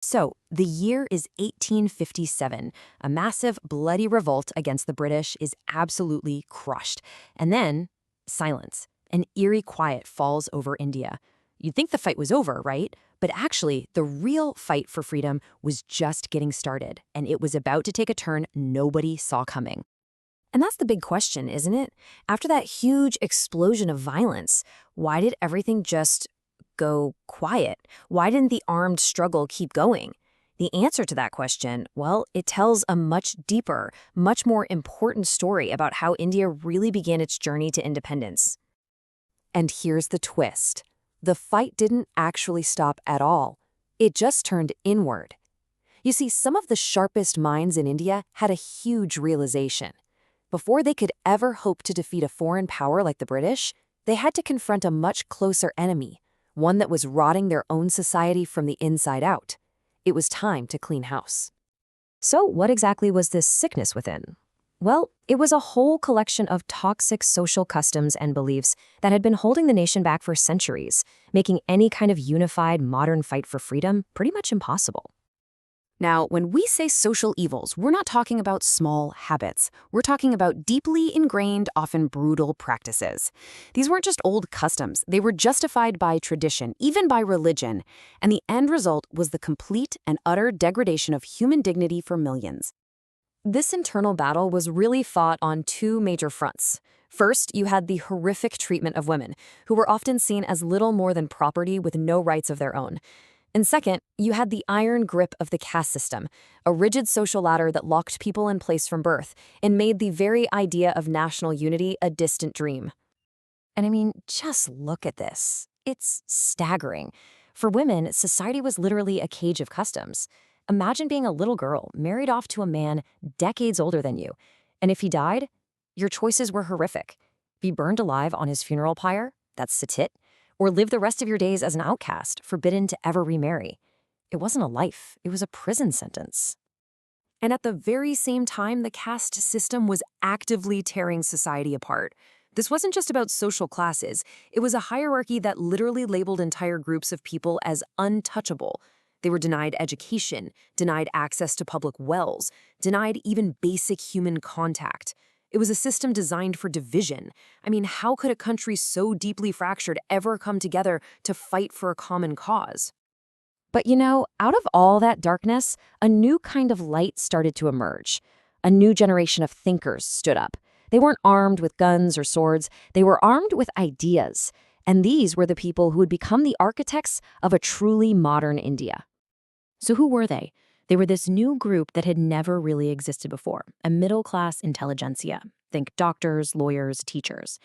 So, the year is 1857. A massive, bloody revolt against the British is absolutely crushed. And then, silence. An eerie quiet falls over India. You'd think the fight was over, right? But actually, the real fight for freedom was just getting started, and it was about to take a turn nobody saw coming. And that's the big question, isn't it? After that huge explosion of violence, why did everything just go quiet? Why didn't the armed struggle keep going? The answer to that question, well, it tells a much deeper, much more important story about how India really began its journey to independence. And here's the twist. The fight didn't actually stop at all. It just turned inward. You see, some of the sharpest minds in India had a huge realization. Before they could ever hope to defeat a foreign power like the British, they had to confront a much closer enemy, one that was rotting their own society from the inside out. It was time to clean house. So what exactly was this sickness within? Well, it was a whole collection of toxic social customs and beliefs that had been holding the nation back for centuries, making any kind of unified modern fight for freedom pretty much impossible. Now, when we say social evils, we're not talking about small habits. We're talking about deeply ingrained, often brutal practices. These weren't just old customs. They were justified by tradition, even by religion. And the end result was the complete and utter degradation of human dignity for millions. This internal battle was really fought on two major fronts. First, you had the horrific treatment of women, who were often seen as little more than property with no rights of their own. And second, you had the iron grip of the caste system, a rigid social ladder that locked people in place from birth and made the very idea of national unity a distant dream. And I mean, just look at this. It's staggering. For women, society was literally a cage of customs. Imagine being a little girl married off to a man decades older than you. And if he died, your choices were horrific. Be burned alive on his funeral pyre, that's satit, or live the rest of your days as an outcast, forbidden to ever remarry. It wasn't a life, it was a prison sentence. And at the very same time, the caste system was actively tearing society apart. This wasn't just about social classes. It was a hierarchy that literally labeled entire groups of people as untouchable. They were denied education, denied access to public wells, denied even basic human contact. It was a system designed for division. I mean, how could a country so deeply fractured ever come together to fight for a common cause? But you know, out of all that darkness, a new kind of light started to emerge. A new generation of thinkers stood up. They weren't armed with guns or swords. They were armed with ideas. And these were the people who would become the architects of a truly modern India. So who were they? They were this new group that had never really existed before, a middle-class intelligentsia. Think doctors, lawyers, teachers.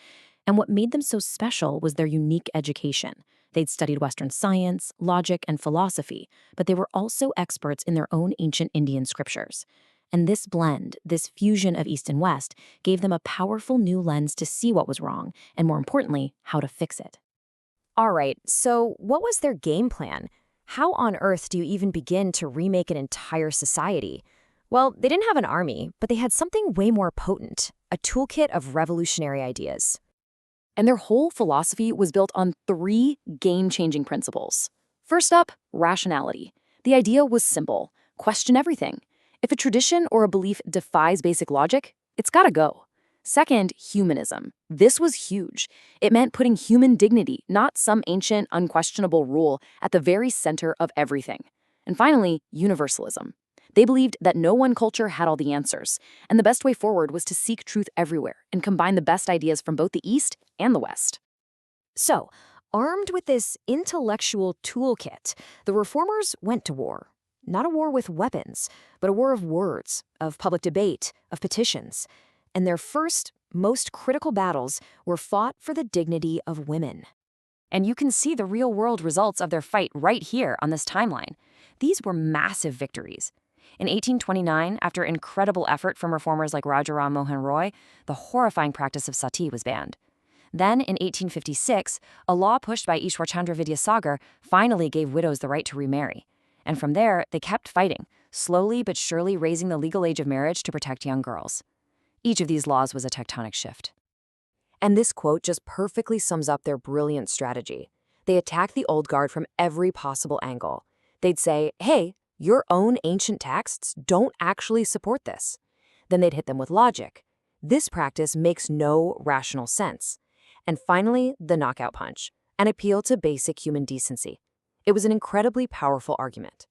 And what made them so special was their unique education. They'd studied Western science, logic, and philosophy, but they were also experts in their own ancient Indian scriptures. And this blend, this fusion of East and West, gave them a powerful new lens to see what was wrong, and more importantly, how to fix it. All right, so what was their game plan? How on earth do you even begin to remake an entire society? Well, they didn't have an army, but they had something way more potent, a toolkit of revolutionary ideas. And their whole philosophy was built on three game-changing principles. First up, rationality. The idea was simple: question everything. If a tradition or a belief defies basic logic, it's gotta go. Second, humanism. This was huge. It meant putting human dignity, not some ancient, unquestionable rule, at the very center of everything. And finally, universalism. They believed that no one culture had all the answers, and the best way forward was to seek truth everywhere and combine the best ideas from both the East and the West. So, armed with this intellectual toolkit, the reformers went to war. Not a war with weapons, but a war of words, of public debate, of petitions. And their first, most critical battles were fought for the dignity of women. And you can see the real-world results of their fight right here on this timeline. These were massive victories. In 1829, after incredible effort from reformers like Rajaram Mohan Roy, the horrifying practice of sati was banned. Then, in 1856, a law pushed by Ishwarchandra Vidyasagar finally gave widows the right to remarry. And from there, they kept fighting, slowly but surely raising the legal age of marriage to protect young girls. Each of these laws was a tectonic shift. And this quote just perfectly sums up their brilliant strategy. They attacked the old guard from every possible angle. They'd say, hey, Your own ancient texts don't actually support this. Then they'd hit them with logic. This practice makes no rational sense. And finally, the knockout punch, an appeal to basic human decency. It was an incredibly powerful argument.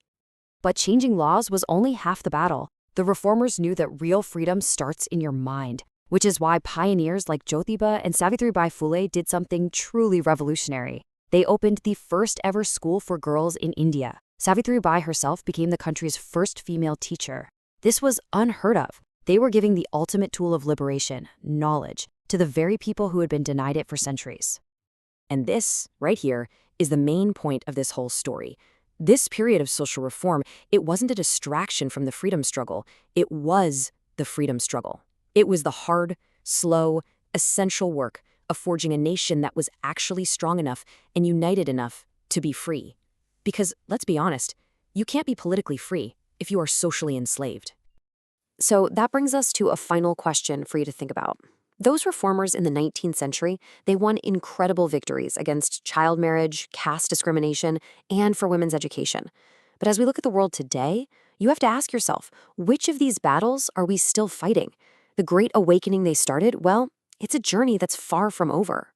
But changing laws was only half the battle. The reformers knew that real freedom starts in your mind, which is why pioneers like Jyotiba and Savitribai Phule did something truly revolutionary. They opened the first ever school for girls in India. Savitribai herself became the country's first female teacher. This was unheard of. They were giving the ultimate tool of liberation, knowledge, to the very people who had been denied it for centuries. And this, right here, is the main point of this whole story. This period of social reform, it wasn't a distraction from the freedom struggle. It was the freedom struggle. It was the hard, slow, essential work of forging a nation that was actually strong enough and united enough to be free. Because, let's be honest, you can't be politically free if you are socially enslaved. So that brings us to a final question for you to think about. Those reformers in the 19th century, they won incredible victories against child marriage, caste discrimination, and for women's education. But as we look at the world today, you have to ask yourself, which of these battles are we still fighting? The Great Awakening they started, well, it's a journey that's far from over.